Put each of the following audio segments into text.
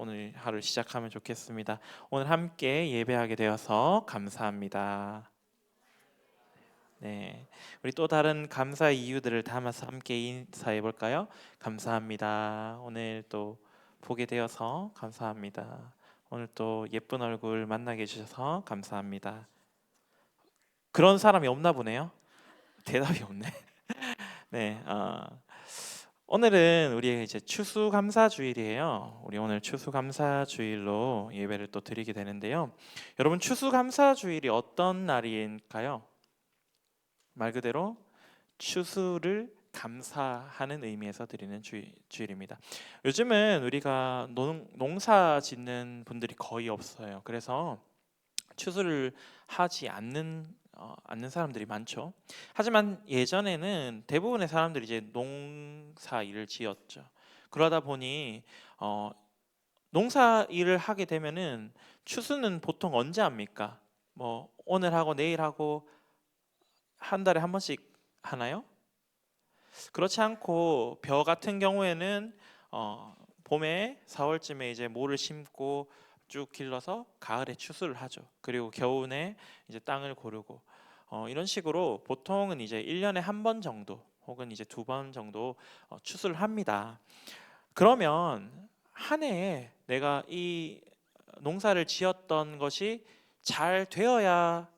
오늘 하루 시작하면 좋겠습니다. 오늘 함께 예배하게 되어서 감사합니다. 네, 우리 또 다른 감사의 이유들을 담아서 함께 인사해 볼까요? 감사합니다. 오늘 또 보게 되어서 감사합니다. 오늘 또 예쁜 얼굴 만나게 해주셔서 감사합니다. 그런 사람이 없나 보네요. 대답이 없네. 네, 오늘은 우리 이제 추수감사주일이에요. 우리 오늘 추수감사주일로 예배를 또 드리게 되는데요. 여러분, 추수감사주일이 어떤 날일까요? 말 그대로 추수를 감사하는 의미에서 드리는 주일입니다. 요즘은 우리가 농사 짓는 분들이 거의 없어요. 그래서 추수를 하지 않는 사람들이 많죠. 하지만 예전에는 대부분의 사람들이 이제 농사 일을 지었죠. 그러다 보니 농사 일을 하게 되면은 추수는 보통 언제 합니까? 뭐 오늘 하고 내일 하고 한 달에 한 번씩 하나요? 그렇지 않고 벼 같은 경우에는 봄에 4월쯤에 이제 모를 심고 쭉 길러서 가을에 추수를 하죠. 그리고 겨우내 이제 땅을 고르고 이런 식으로 보통은 이제 1년에 한 번 정도 혹은 이제 2번 정도 추수를 합니다. 그러면 한 해에 내가 이 농사를 지었던 것이 잘 되어야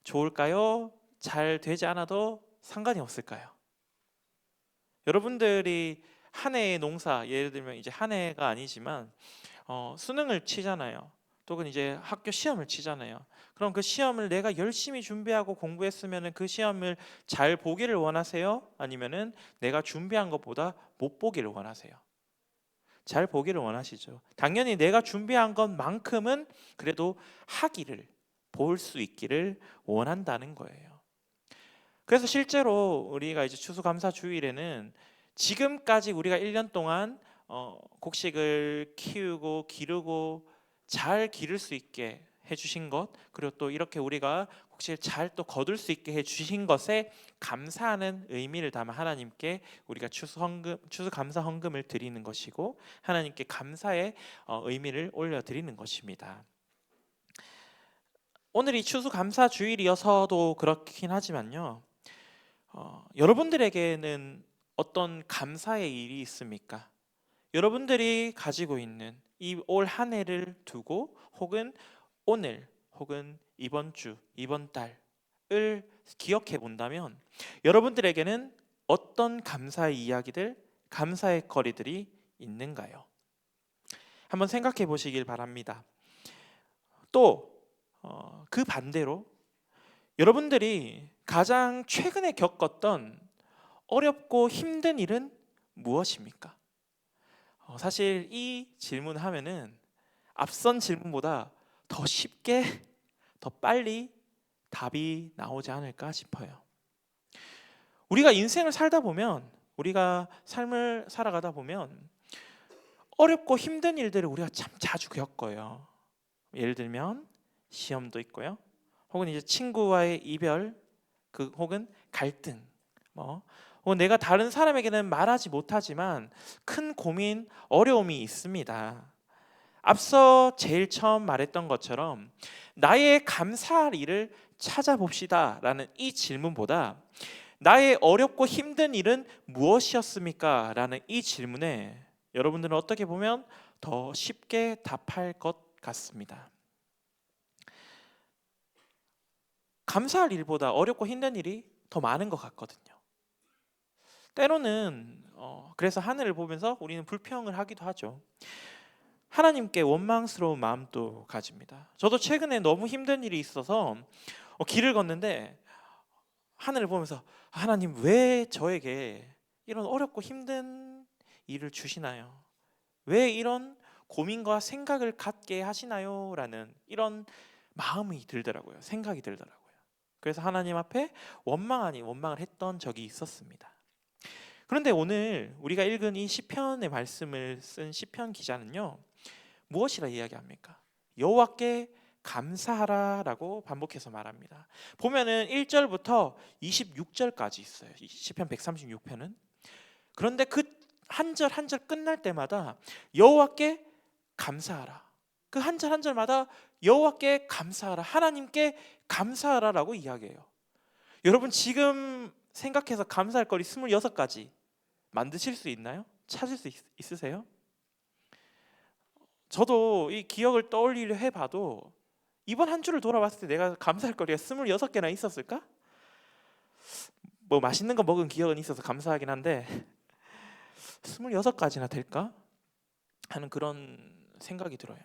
좋을까요? 잘 되지 않아도 상관이 없을까요? 여러분들이 한 해의 농사, 예를 들면 이제 한 해가 아니지만 수능을 치잖아요. 또는 이제 학교 시험을 치잖아요. 그럼 그 시험을 내가 열심히 준비하고 공부했으면 그 시험을 잘 보기를 원하세요? 아니면은 내가 준비한 것보다 못 보기를 원하세요? 잘 보기를 원하시죠. 당연히 내가 준비한 것만큼은 그래도 하기를, 볼 수 있기를 원한다는 거예요. 그래서 실제로 우리가 이제 추수감사 주일에는 지금까지 우리가 1년 동안 곡식을 키우고 기르고 잘 기를 수 있게 해주신 것, 그리고 또 이렇게 우리가 곡식을 잘 또 거둘 수 있게 해주신 것에 감사하는 의미를 담아 하나님께 우리가 추수감사 헌금을 드리는 것이고, 하나님께 감사의 의미를 올려드리는 것입니다. 오늘이 추수감사 주일이어서도 그렇긴 하지만요, 여러분들에게는 어떤 감사의 일이 있습니까? 여러분들이 가지고 있는 이 올 한 해를 두고 혹은 오늘 혹은 이번 주, 이번 달을 기억해 본다면 여러분들에게는 어떤 감사의 이야기들, 감사의 거리들이 있는가요? 한번 생각해 보시길 바랍니다. 또 그 반대로 여러분들이 가장 최근에 겪었던 어렵고 힘든 일은 무엇입니까? 사실 이 질문하면은 앞선 질문보다 더 쉽게, 더 빨리 답이 나오지 않을까 싶어요. 우리가 인생을 살다 보면, 우리가 삶을 살아가다 보면 어렵고 힘든 일들을 우리가 참 자주 겪어요. 예를 들면 시험도 있고요. 혹은 이제 친구와의 이별, 혹은 갈등, 혹은 내가 다른 사람에게는 말하지 못하지만 큰 고민, 어려움이 있습니다. 앞서 제일 처음 말했던 것처럼 나의 감사할 일을 찾아봅시다 라는 이 질문보다 나의 어렵고 힘든 일은 무엇이었습니까? 라는 이 질문에 여러분들은 어떻게 보면 더 쉽게 답할 것 같습니다. 감사할 일보다 어렵고 힘든 일이 더 많은 것 같거든요. 때로는 그래서 하늘을 보면서 우리는 불평을 하기도 하죠. 하나님께 원망스러운 마음도 가집니다. 저도 최근에 너무 힘든 일이 있어서 길을 걷는데 하늘을 보면서 하나님, 왜 저에게 이런 어렵고 힘든 일을 주시나요? 왜 이런 고민과 생각을 갖게 하시나요? 라는 이런 마음이 들더라고요. 생각이 들더라고요. 그래서 하나님 앞에 원망 아닌 원망을 했던 적이 있었습니다. 그런데 오늘 우리가 읽은 이 시편의 말씀을 쓴 시편 기자는요, 무엇이라 이야기합니까? 여호와께 감사하라라고 반복해서 말합니다. 보면은 1절부터 26절까지 있어요. 시편 136편은. 그런데 그 한 절 한 절 끝날 때마다 여호와께 감사하라. 그 한 절 한 절마다 여호와께 감사하라, 하나님께 감사하라라고 이야기해요. 여러분 지금 생각해서 감사할 거리 26가지 만드실 수 있나요? 찾을 수 있으세요? 저도 이 기억을 떠올리려 해봐도 이번 한 주를 돌아봤을 때 내가 감사할 거리가 26개나 있었을까? 뭐 맛있는 거 먹은 기억은 있어서 감사하긴 한데 26가지나 될까? 하는 그런 생각이 들어요.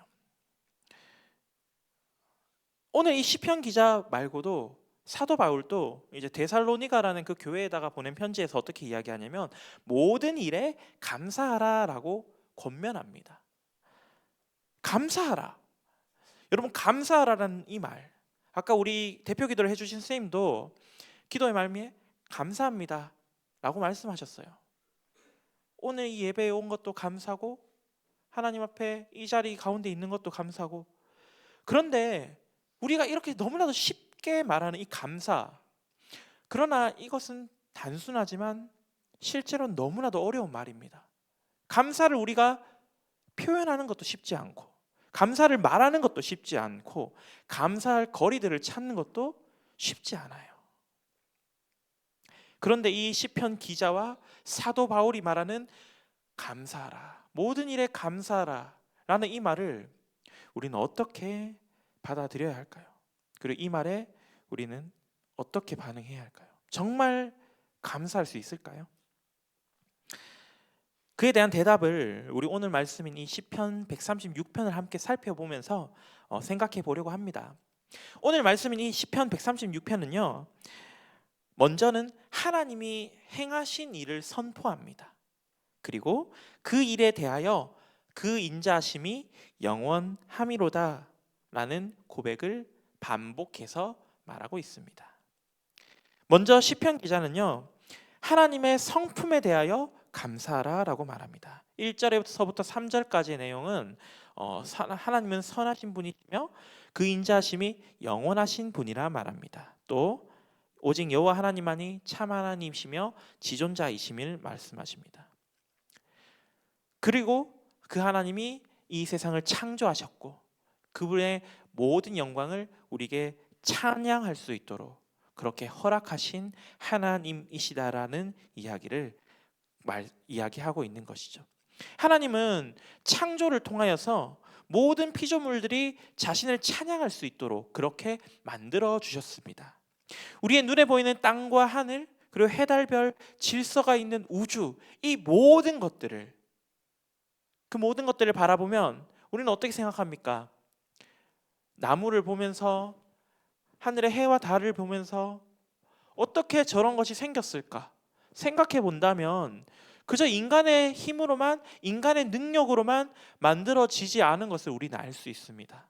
오늘 이 시편 기자 말고도 사도 바울도 이제 데살로니가라는 그 교회에다가 보낸 편지에서 어떻게 이야기하냐면 모든 일에 감사하라라고 권면합니다. 감사하라. 여러분 감사하라는 이 말, 아까 우리 대표 기도를 해주신 선생님도 기도의 말미에 감사합니다 라고 말씀하셨어요. 오늘 이 예배에 온 것도 감사고 하나님 앞에 이 자리 가운데 있는 것도 감사고, 그런데 우리가 이렇게 너무나도 쉽게 말하는 이 감사, 그러나 이것은 단순하지만 실제로는 너무나도 어려운 말입니다. 감사를 우리가 표현하는 것도 쉽지 않고, 감사를 말하는 것도 쉽지 않고, 감사할 거리들을 찾는 것도 쉽지 않아요. 그런데 이 시편 기자와 사도 바울이 말하는 감사하라, 모든 일에 감사하라 라는 이 말을 우리는 어떻게 받아들여야 할까요? 그리고 이 말에 우리는 어떻게 반응해야 할까요? 정말 감사할 수 있을까요? 그에 대한 대답을 우리 오늘 말씀인 이 시편 136편을 함께 살펴보면서 생각해 보려고 합니다. 오늘 말씀인 이 시편 136편은요, 먼저는 하나님이 행하신 일을 선포합니다. 그리고 그 일에 대하여 그 인자하심이 영원함이로다 라는 고백을 반복해서 말하고 있습니다. 먼저 시편 기자는요, 하나님의 성품에 대하여 감사하라 라고 말합니다. 1절에서부터 3절까지의 내용은 하나님은 선하신 분이시며 그 인자하심이 영원하신 분이라 말합니다. 또 오직 여호와 하나님만이 참 하나님이시며 지존자이심을 말씀하십니다. 그리고 그 하나님이 이 세상을 창조하셨고 그분의 모든 영광을 우리에게 찬양할 수 있도록 그렇게 허락하신 하나님이시다라는 이야기를 이야기하고 있는 것이죠. 하나님은 창조를 통하여서 모든 피조물들이 자신을 찬양할 수 있도록 그렇게 만들어 주셨습니다. 우리의 눈에 보이는 땅과 하늘, 그리고 해달별, 질서가 있는 우주, 이 모든 것들을, 그 모든 것들을 바라보면 우리는 어떻게 생각합니까? 나무를 보면서, 하늘의 해와 달을 보면서 어떻게 저런 것이 생겼을까 생각해 본다면 그저 인간의 힘으로만, 인간의 능력으로만 만들어지지 않은 것을 우리는 알 수 있습니다.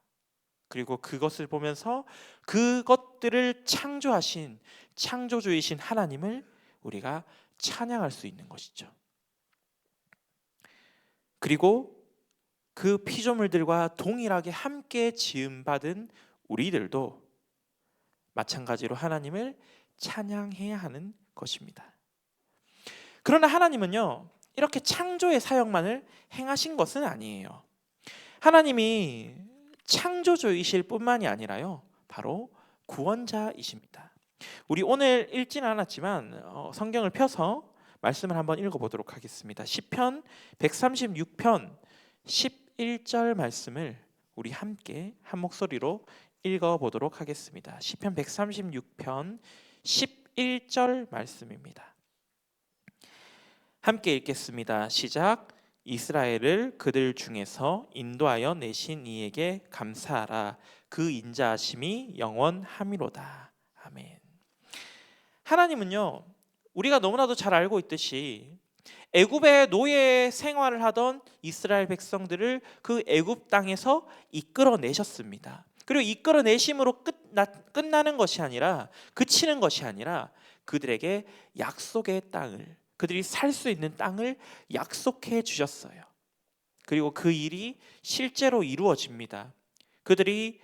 그리고 그것을 보면서 그것들을 창조하신 창조주이신 하나님을 우리가 찬양할 수 있는 것이죠. 그리고 그 피조물들과 동일하게 함께 지음받은 우리들도 마찬가지로 하나님을 찬양해야 하는 것입니다. 그러나 하나님은요, 이렇게 창조의 사역만을 행하신 것은 아니에요. 하나님이 창조주이실 뿐만이 아니라요, 바로 구원자이십니다. 우리 오늘 읽지는 않았지만 성경을 펴서 말씀을 한번 읽어보도록 하겠습니다. 시편 136편 11절 말씀을 우리 함께 한 목소리로 읽어보도록 하겠습니다. 시편 136편 11절 말씀입니다. 함께 읽겠습니다. 시작. 이스라엘을 그들 중에서 인도하여 내신 이에게 감사하라. 그 인자하심이 영원함이로다. 아멘. 하나님은요, 우리가 너무나도 잘 알고 있듯이 애굽의 노예 생활을 하던 이스라엘 백성들을 그 애굽 땅에서 이끌어내셨습니다. 그리고 이끌어내심으로 끝나는 것이 아니라, 그치는 것이 아니라 그들에게 약속의 땅을, 그들이 살 수 있는 땅을 약속해 주셨어요. 그리고 그 일이 실제로 이루어집니다. 그들이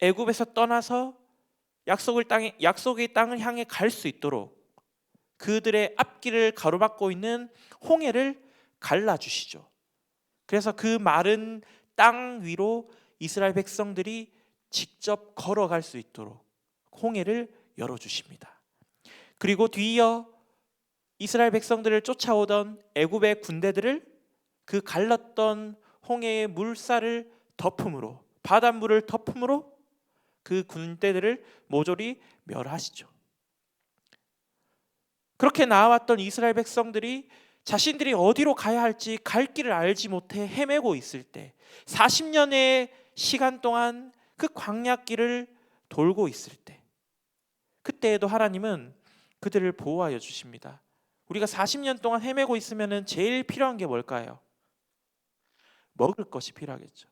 애굽에서 떠나서 약속의 땅을 향해 갈 수 있도록 그들의 앞길을 가로막고 있는 홍해를 갈라주시죠. 그래서 그 마른 땅 위로 이스라엘 백성들이 직접 걸어갈 수 있도록 홍해를 열어주십니다. 그리고 뒤이어 이스라엘 백성들을 쫓아오던 애굽의 군대들을 그 갈랐던 홍해의 물살을 덮음으로, 바닷물을 덮음으로 그 군대들을 모조리 멸하시죠. 그렇게 나아왔던 이스라엘 백성들이 자신들이 어디로 가야 할지 갈 길을 알지 못해 헤매고 있을 때 40년의 시간 동안 그 광야길을 돌고 있을 때 그때에도 하나님은 그들을 보호하여 주십니다. 우리가 40년 동안 헤매고 있으면 제일 필요한 게 뭘까요? 먹을 것이 필요하겠죠.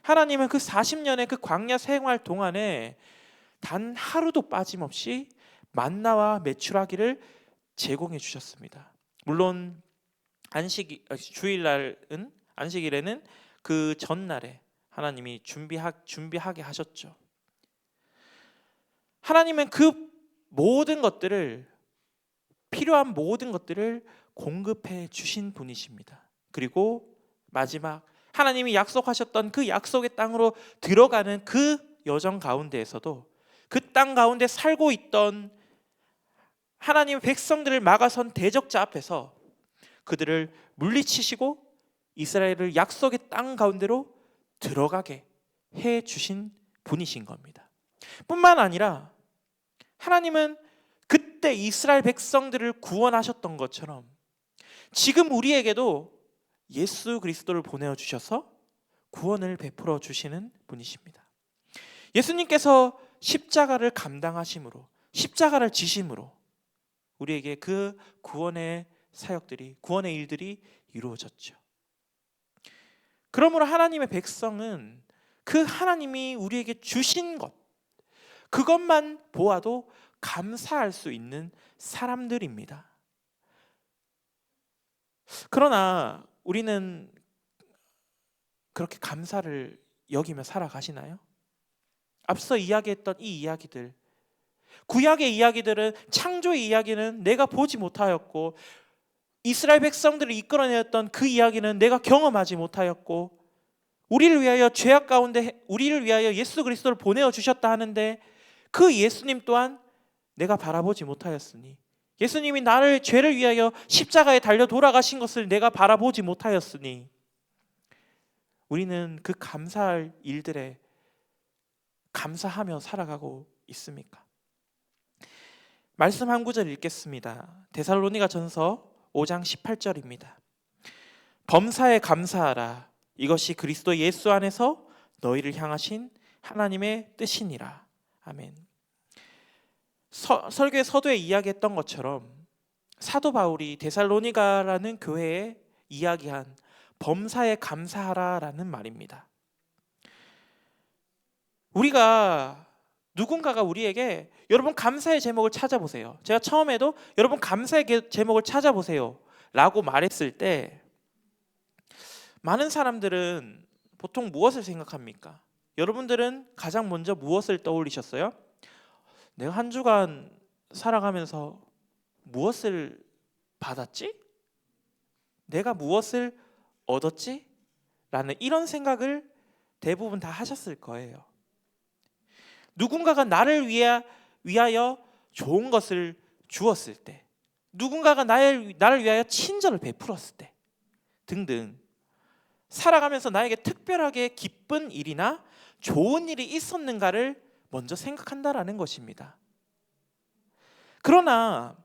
하나님은 그 40년의 그 광야 생활 동안에 단 하루도 빠짐없이 만나와 메추라기를 제공해 주셨습니다. 물론 주일날은 안식일에는 그 전날에 하나님이 준비하게 하셨죠. 하나님은 그 모든 것들을, 필요한 모든 것들을 공급해 주신 분이십니다. 그리고 마지막 하나님이 약속하셨던 그 약속의 땅으로 들어가는 그 여정 가운데에서도 그 땅 가운데 살고 있던 하나님의 백성들을 막아선 대적자 앞에서 그들을 물리치시고 이스라엘을 약속의 땅 가운데로 들어가게 해 주신 분이신 겁니다. 뿐만 아니라 하나님은 그때 이스라엘 백성들을 구원하셨던 것처럼 지금 우리에게도 예수 그리스도를 보내어 주셔서 구원을 베풀어 주시는 분이십니다. 예수님께서 십자가를 감당하심으로, 십자가를 지심으로 우리에게 그 구원의 사역들이, 구원의 일들이 이루어졌죠. 그러므로 하나님의 백성은 그 하나님이 우리에게 주신 것, 그것만 보아도 감사할 수 있는 사람들입니다. 그러나 우리는 그렇게 감사를 여기며 살아가시나요? 앞서 이야기했던 이 이야기들, 구약의 이야기들은, 창조의 이야기는 내가 보지 못하였고, 이스라엘 백성들을 이끌어내었던 그 이야기는 내가 경험하지 못하였고, 우리를 위하여 죄악 가운데 우리를 위하여 예수 그리스도를 보내어 주셨다 하는데 그 예수님 또한 내가 바라보지 못하였으니, 예수님이 나를 죄를 위하여 십자가에 달려 돌아가신 것을 내가 바라보지 못하였으니 우리는 그 감사할 일들에 감사하며 살아가고 있습니까? 말씀 한 구절 읽겠습니다. 데살로니가전서 5장 18절입니다. 범사에 감사하라. 이것이 그리스도 예수 안에서 너희를 향하신 하나님의 뜻이니라. 아멘. 설교의 서두에 이야기했던 것처럼 사도 바울이 데살로니가라는 교회에 이야기한 범사에 감사하라라는 말입니다. 누군가가 우리에게 여러분 감사의 제목을 찾아보세요. 제가 처음에도 여러분 감사의 제목을 찾아보세요 라고 말했을 때 많은 사람들은 보통 무엇을 생각합니까? 여러분들은 가장 먼저 무엇을 떠올리셨어요? 내가 한 주간 살아가면서 무엇을 받았지? 내가 무엇을 얻었지? 라는 이런 생각을 대부분 다 하셨을 거예요. 누군가가 나를 위하여 좋은 것을 주었을 때, 누군가가 나를 위하여 친절을 베풀었을 때 등등 살아가면서 나에게 특별하게 기쁜 일이나 좋은 일이 있었는가를 먼저 생각한다라는 것입니다. 그러나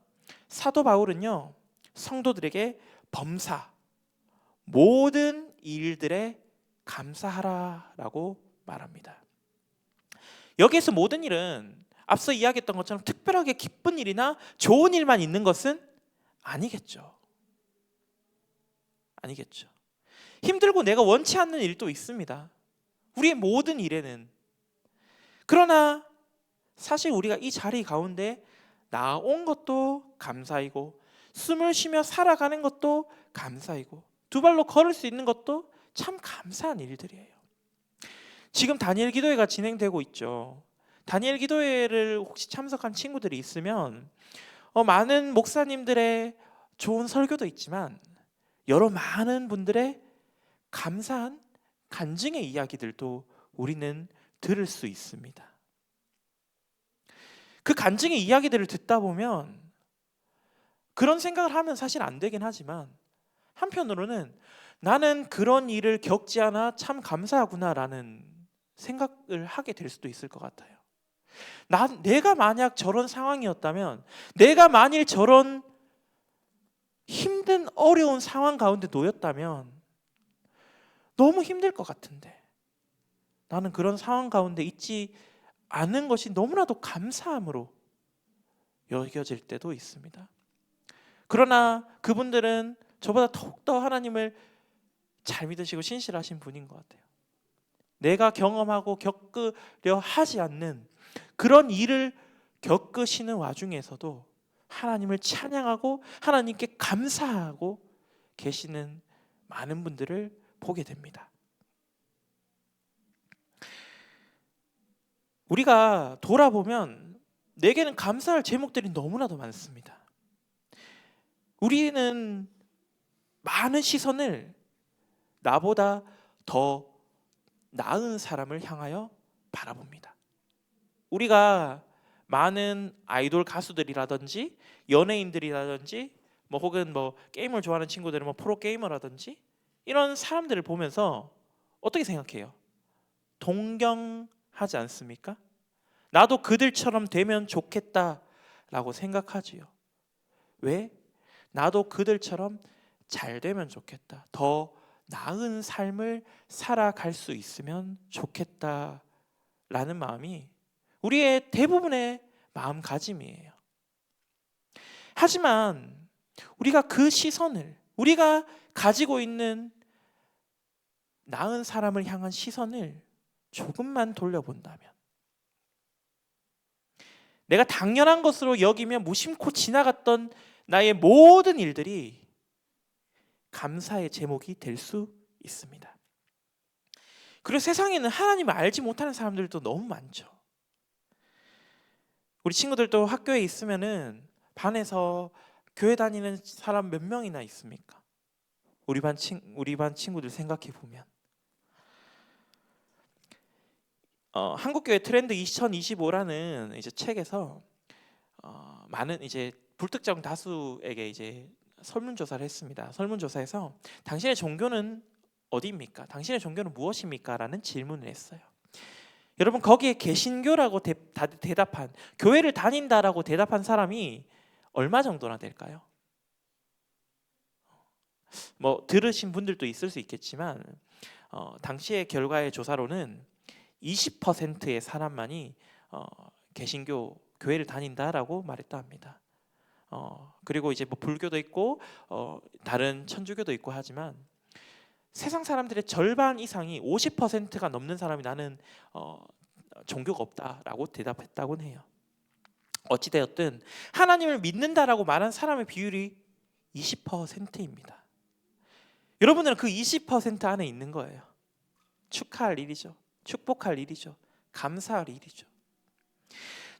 사도 바울은요, 성도들에게 범사, 모든 일들에 감사하라라고 말합니다. 여기에서 모든 일은 앞서 이야기했던 것처럼 특별하게 기쁜 일이나 좋은 일만 있는 것은 아니겠죠. 힘들고 내가 원치 않는 일도 있습니다. 우리의 모든 일에는. 그러나 사실 우리가 이 자리 가운데 나온 것도 감사이고, 숨을 쉬며 살아가는 것도 감사이고, 두 발로 걸을 수 있는 것도 참 감사한 일들이에요. 지금 다니엘 기도회가 진행되고 있죠. 다니엘 기도회를 혹시 참석한 친구들이 있으면 많은 목사님들의 좋은 설교도 있지만 여러 많은 분들의 감사한 간증의 이야기들도 우리는 들을 수 있습니다. 그 간증의 이야기들을 듣다 보면 그런 생각을 하면 사실 안 되긴 하지만, 한편으로는 나는 그런 일을 겪지 않아 참 감사하구나라는 생각을 하게 될 수도 있을 것 같아요. 내가 만약 저런 상황이었다면, 내가 만일 저런 힘든 어려운 상황 가운데 놓였다면 너무 힘들 것 같은데, 나는 그런 상황 가운데 있지 않은 것이 너무나도 감사함으로 여겨질 때도 있습니다. 그러나 그분들은 저보다 더욱더 하나님을 잘 믿으시고 신실하신 분인 것 같아요. 내가 경험하고 겪으려 하지 않는 그런 일을 겪으시는 와중에서도 하나님을 찬양하고 하나님께 감사하고 계시는 많은 분들을 보게 됩니다. 우리가 돌아보면 내게는 감사할 제목들이 너무나도 많습니다. 우리는 많은 시선을 나보다 더 나은 사람을 향하여 바라봅니다. 우리가 많은 아이돌 가수들이라든지 연예인들이라든지 혹은 게임을 좋아하는 친구들은 프로게이머라든지 이런 사람들을 보면서 어떻게 생각해요? 동경하지 않습니까? 나도 그들처럼 되면 좋겠다라고 생각하지요. 왜? 나도 그들처럼 잘 되면 좋겠다. 더 나은 삶을 살아갈 수 있으면 좋겠다라는 마음이 우리의 대부분의 마음가짐이에요. 하지만 우리가 그 시선을, 우리가 가지고 있는 나은 사람을 향한 시선을 조금만 돌려본다면, 내가 당연한 것으로 여기며 무심코 지나갔던 나의 모든 일들이 감사의 제목이 될 수 있습니다. 그리고 세상에는 하나님을 알지 못하는 사람들도 너무 많죠. 우리 친구들도 학교에 있으면은 반에서 교회 다니는 사람 몇 명이나 있습니까? 우리 반 친구들 생각해 보면 한국교회 트렌드 2025라는 이제 책에서 많은 이제 불특정 다수에게 이제 설문조사를 했습니다. 설문조사에서 당신의 종교는 어디입니까? 당신의 종교는 무엇입니까? 라는 질문을 했어요. 여러분, 거기에 개신교라고 대답한, 교회를 다닌다라고 대답한 사람이 얼마 정도나 될까요? 들으신 분들도 있을 수 있겠지만 당시의 결과의 조사로는 20%의 사람만이 개신교 교회를 다닌다라고 말했다 합니다. 그리고 이제 불교도 있고 다른 천주교도 있고 하지만 세상 사람들의 절반 이상이 50%가 넘는 사람이 나는 종교가 없다라고 대답했다고 해요. 어찌되었든 하나님을 믿는다라고 말한 사람의 비율이 20%입니다. 여러분들은 그 20% 안에 있는 거예요. 축하할 일이죠. 축복할 일이죠. 감사할 일이죠.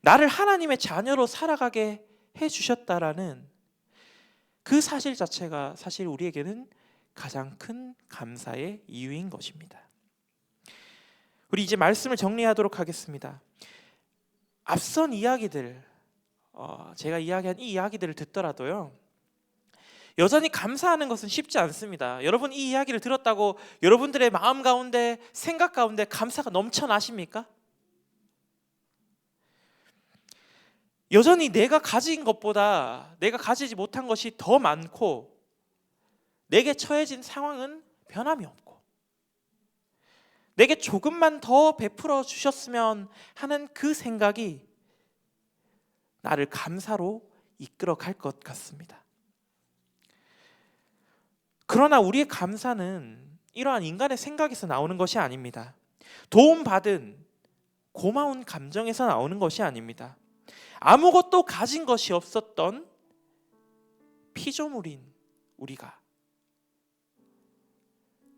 나를 하나님의 자녀로 살아가게 해주셨다라는 그 사실 자체가 사실 우리에게는 가장 큰 감사의 이유인 것입니다. 우리 이제 말씀을 정리하도록 하겠습니다. 앞선 이야기들, 제가 이야기한 이 이야기들을 듣더라도요, 여전히 감사하는 것은 쉽지 않습니다. 여러분, 이 이야기를 들었다고 여러분들의 마음 가운데, 생각 가운데 감사가 넘쳐나십니까? 여전히 내가 가진 것보다 내가 가지지 못한 것이 더 많고 내게 처해진 상황은 변함이 없고 내게 조금만 더 베풀어 주셨으면 하는 그 생각이 나를 감사로 이끌어 갈 것 같습니다. 그러나 우리의 감사는 이러한 인간의 생각에서 나오는 것이 아닙니다. 도움받은 고마운 감정에서 나오는 것이 아닙니다. 아무것도 가진 것이 없었던 피조물인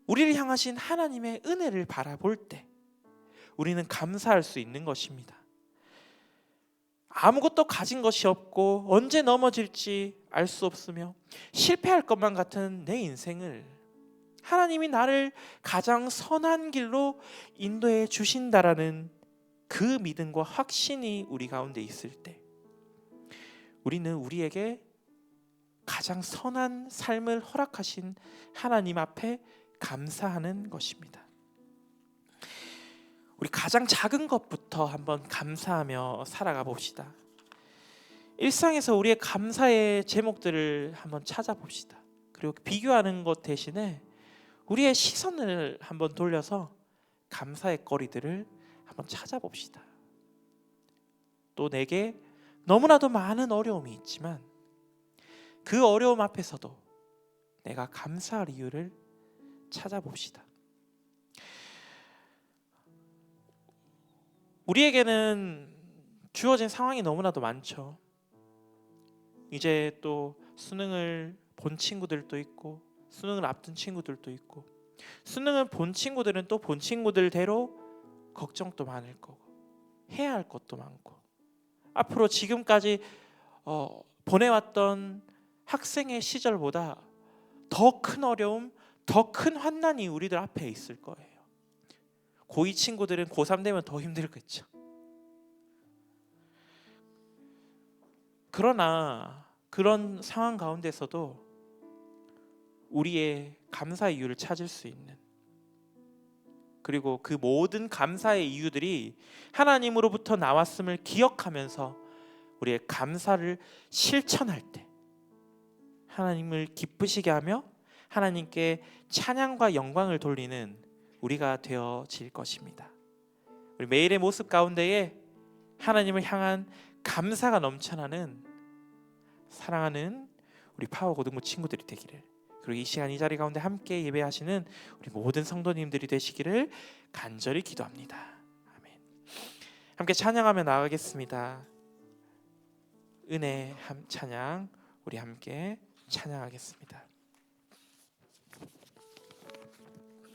우리를 향하신 하나님의 은혜를 바라볼 때 우리는 감사할 수 있는 것입니다. 아무것도 가진 것이 없고 언제 넘어질지 알 수 없으며 실패할 것만 같은 내 인생을 하나님이 나를 가장 선한 길로 인도해 주신다라는 그 믿음과 확신이 우리 가운데 있을 때 우리는 우리에게 가장 선한 삶을 허락하신 하나님 앞에 감사하는 것입니다. 우리 가장 작은 것부터 한번 감사하며 살아가 봅시다. 일상에서 우리의 감사의 제목들을 한번 찾아봅시다. 그리고 비교하는 것 대신에 우리의 시선을 한번 돌려서 감사의 거리들을 한번 찾아봅시다. 또 내게 너무나도 많은 어려움이 있지만 그 어려움 앞에서도 내가 감사할 이유를 찾아봅시다. 우리에게는 주어진 상황이 너무나도 많죠. 이제 또 수능을 본 친구들도 있고 수능을 앞둔 친구들도 있고 수능을 본 친구들은 또 본 친구들대로 걱정도 많을 거고 해야 할 것도 많고 앞으로 지금까지 보내왔던 학생의 시절보다 더 큰 어려움, 더 큰 환난이 우리들 앞에 있을 거예요. 고2 친구들은 고3 되면 더 힘들겠죠. 그러나 그런 상황 가운데서도 우리의 감사의 이유를 찾을 수 있는, 그리고 그 모든 감사의 이유들이 하나님으로부터 나왔음을 기억하면서 우리의 감사를 실천할 때 하나님을 기쁘시게 하며 하나님께 찬양과 영광을 돌리는 우리가 되어질 것입니다. 우리 매일의 모습 가운데에 하나님을 향한 감사가 넘쳐나는 사랑하는 우리 파워고등부 친구들이 되기를, 그리고 이 시간 이 자리 가운데 함께 예배하시는 우리 모든 성도님들이 되시기를 간절히 기도합니다. 아멘. 함께 찬양하며 나가겠습니다. 은혜 찬양 우리 함께 찬양하겠습니다.